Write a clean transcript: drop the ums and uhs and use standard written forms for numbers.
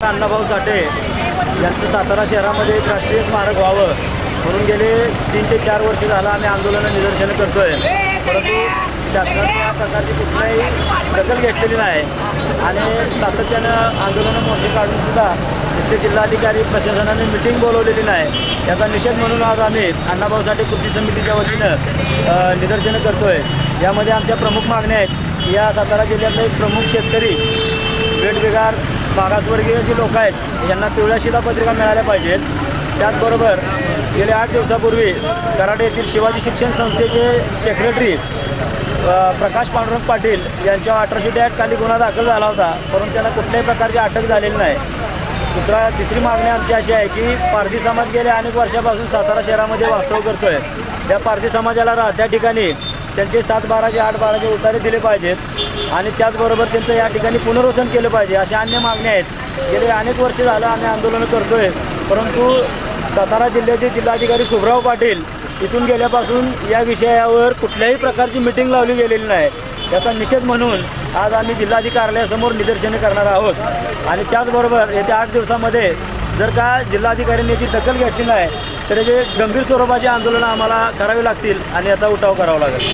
अण्णाभाऊ साठे यांचं सातारा शहरामध्ये एक राष्ट्रीय स्मारक व्हावं म्हणून गेले 3 ते 4 वर्ष झालं आम्ही आंदोलन निदर्शनं करतोय, परंतु शासनाने या प्रकारची कुठल्याही दखल घेतलेली नाही आणि सातत्यानं आंदोलनं मोर्चे काढून सुद्धा इथले जिल्हाधिकारी प्रशासनाने मिटिंग बोलवलेली नाही। याचा निषेध म्हणून आज आम्ही अण्णाभाऊ साठे कृती समितीच्या वतीनं निदर्शनं करतोय। यामध्ये आमच्या प्रमुख मागण्या आहेत। या सातारा जिल्ह्यातले एक प्रमुख शेतकरी, वेठबिगार, मागासवर्गीय जे लोक आहेत यांना पिवळ्या शिधापत्रिका मिळाल्या पाहिजेत। त्याचबरोबर गेले 8 दिवसापूर्वी कराड येथील शिवाजी शिक्षण संस्थेचे सेक्रेटरी प्रकाश पांडुरंग पाटील यांच्यावर अॅट्रॉसिटी ॲक्ट खाली गुन्हा दाखल झाला होता, परंतु त्यांना कुठल्याही प्रकारची अटक झालेली नाही। तिसरी मागणी आमची अशी आहे की पारधी समाज गेल्या अनेक वर्षापासून सातारा शहरामध्ये वास्तव करतोय। त्या पारधी समाजाला त्या ठिकाणी त्यांचे 7/12चे 8/12चे उतारे दिले पाहिजेत आणि त्याचबरोबर त्यांचं या ठिकाणी पुनर्वसन केलं पाहिजे। अशा अन्य मागण्या आहेत। गेले अनेक वर्ष झालं आम्ही आंदोलनं करतोय, परंतु सातारा जिल्ह्याचे जिल्हाधिकारी सुभराव पाटील इथून गेल्यापासून या विषयावर कुठल्याही प्रकारची मिटिंग लावली गेलेली नाही। याचा निषेध म्हणून आज आम्ही जिल्हाधिकारी कार्यालयासमोर निदर्शने करणार आहोत आणि त्याचबरोबर येत्या 8 दिवसामध्ये जर का जिल्हाधिकाऱ्यांनी याची दखल घेतली नाही तर जे गंभीर स्वरूपाचे आंदोलन आम्हाला करावे लागतील आणि याचा उठाव करावा लागेल।